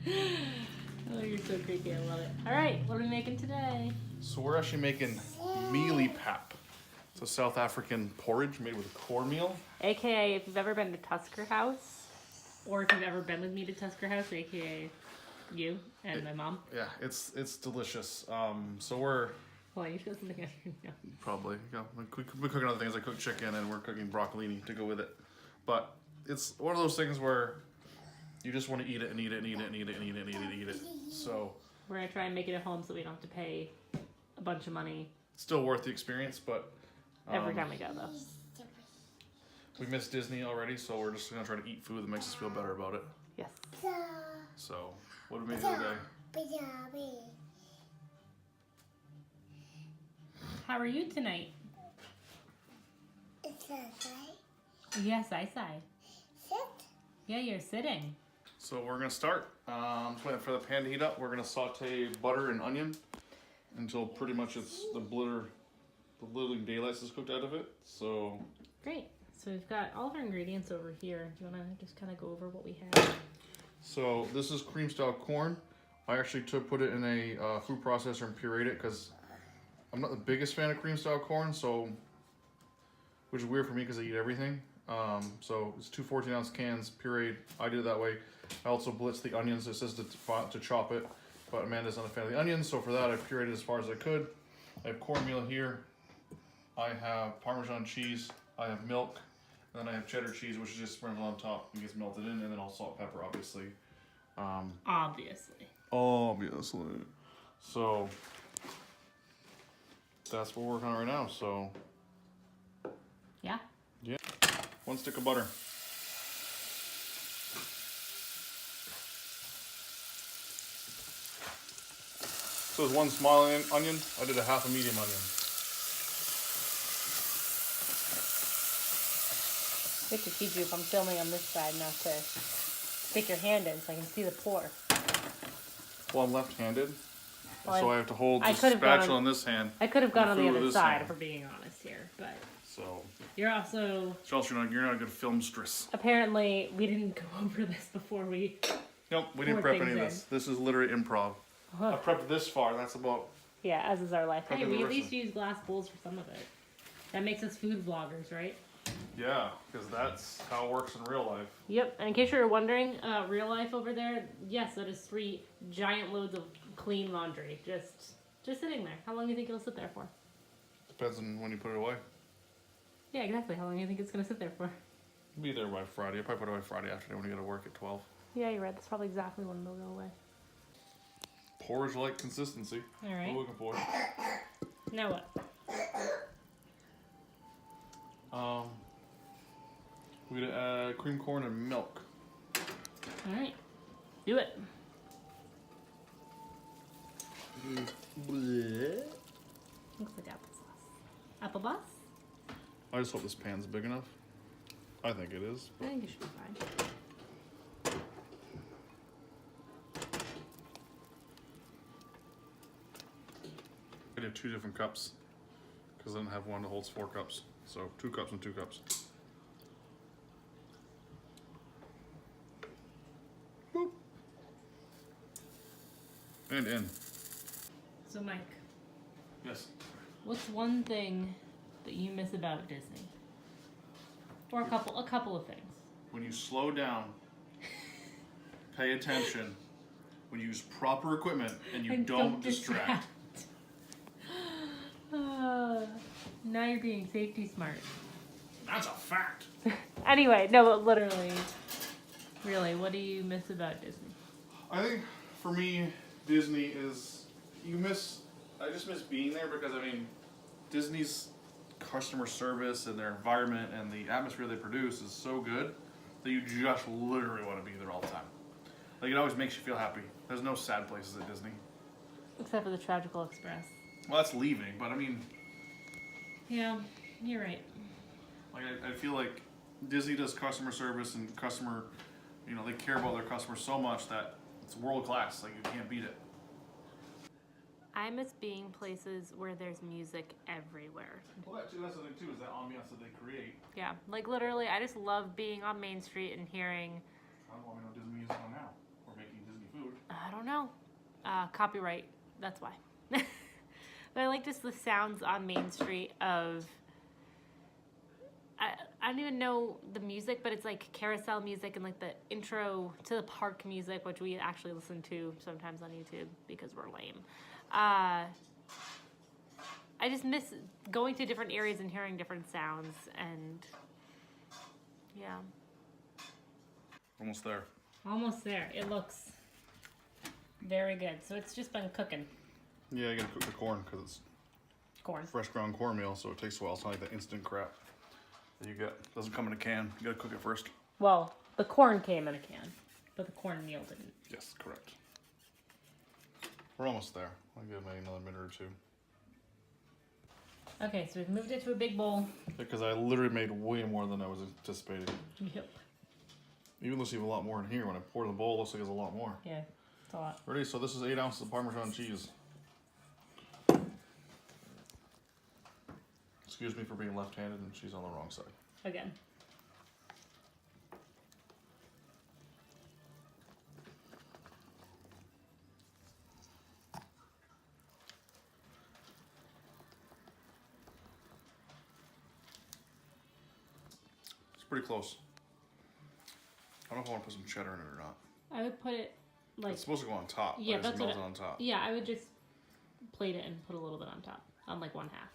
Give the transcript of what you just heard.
Oh, you're so creepy. I love it. All right, what are we making today? So we're actually making Mealie Pap. It's a South African porridge made with cornmeal. AKA, if you've ever been to Tusker House, or if you've ever been with me to Tusker House, AKA you and my mom. Yeah, it's delicious. So we're Well, you feel something on your nose. probably, we're cooking other things. I cook chicken and we're cooking broccolini to go with it. But it's one of those things where you just want to eat it and eat it and eat it and eat it and eat it and eat it and eat it. So We're going to try and make it at home so we don't have to pay a bunch of money. Still worth the experience, but Every time we go, though. We missed Disney already, so we're just gonna try to eat food that makes us feel better about it. Yes. So, what did we do today? How are you tonight? Yes, I say. Sit. Yeah, you're sitting. So we're gonna start. Just waiting for the pan to heat up. We're gonna saute butter and onion until pretty much it's the blithering daylights is cooked out of it. So Great. So we've got all of our ingredients over here. Do you want to just kind of go over what we have? So this is cream style corn. I actually put it in a food processor and pureed it because I'm not the biggest fan of cream style corn, so which is weird for me because I eat everything. So it's two 14-ounce cans pureed. I did it that way. I also blitzed the onions. It says to chop it, but Amanda's not a fan of the onions, so for that I pureed it as far as I could. I have cornmeal here. I have Parmesan cheese. I have milk. And then I have cheddar cheese, which is just sprinkled on top and gets melted in, and then all salt, pepper, obviously. Obviously. So that's what we're working on right now. So Yeah. yeah, 1 stick of butter. So there's 1 small onion. I did a half a medium onion. I have to teach you if I'm filming on this side not to stick your hand in so I can see the pour. Well, I'm left-handed, Well, so I have to hold I the could have gone spatula on- in this hand. I could have gone on the Food with other this side hand. if we're being honest here, but So you're also... you're not a good filmstress. Apparently, we didn't go over this before we... Nope, we didn't Pour prep any of things this. This is literally improv. I prepped this far. That's about. Yeah, as is our life. Hey, Probably we the at rest least use glass bowls for some of it. That makes us food vloggers, right? Yeah, because that's how it works in real life. Yep, and in case you were wondering, real life over there, yes, that is 3 giant loads of clean laundry. Just sitting there. How long do you think it'll sit there for? Depends on when you put it away. Yeah, exactly. How long do you think it's going to sit there for? It'll be there by Friday. I'll probably put it away Friday afternoon when you go to work at 12. Yeah, you're right. That's probably exactly when it'll go away. Porridge-like consistency. All What right. are we looking for? Now what? We're gonna add cream corn and milk. All right. Do it. Looks like applesauce. Apple boss? I just hope this pan's big enough. I think it is. I think it should be fine. I did 2 different cups because I didn't have one that holds 4 cups. So 2 cups and 2 cups. Boop. And in. So, Mike, Yes. what's one thing that you miss about Disney? Or a couple of things. When you slow down, pay attention, when you use proper equipment, and you And don't distract. Now you're being safety smart. That's a fact. Anyway, no, but literally, really, what do you miss about Disney? I think for me, Disney is I just miss being there because I mean, Disney's customer service and their environment and the atmosphere they produce is so good that you just literally want to be there all the time. Like it always makes you feel happy. There's no sad places at Disney. Except for the Tragical Express. Well, that's leaving, but I mean, Yeah, you're right. like I feel like Disney does customer service and they care about their customers so much that it's world class. Like you can't beat it. I miss being places where there's music everywhere. Well, that's the thing too, is that ambiance that they create. Yeah, like literally, I just love being on Main Street and hearing. I don't want to know Disney music on now. We're making Disney food. copyright. That's why. But I like just the sounds on Main Street of. I don't even know the music, but it's like carousel music and like the intro to the park music, which we actually listen to sometimes on YouTube because we're lame. I just miss going to different areas and hearing different sounds, and yeah. Almost there. Almost there. It looks very good. So it's just been cooking. Yeah, you gotta cook the corn because it's Corn. fresh ground cornmeal, so it takes a while. It's not like the instant crap that you get. It doesn't come in a can. You gotta cook it first. Well, the corn came in a can, but the cornmeal didn't. Yes, correct. We're almost there. I'll give it maybe another minute or two. Okay, so we've moved it to a big bowl. Because I literally made way more than I was anticipating. Yep. Even looks even a lot more in here. When I pour in the bowl, it looks like there's a lot more. Yeah, it's a lot. Ready? So this is 8 ounces of Parmesan cheese. Excuse me for being left-handed and she's on the wrong side. Again. It's pretty close. I don't know if I want to put some cheddar in it or not. I would put it like. It's supposed to go on top. Yeah, but it that's melts what on top. Yeah, I would just plate it and put a little bit on top, on like one half.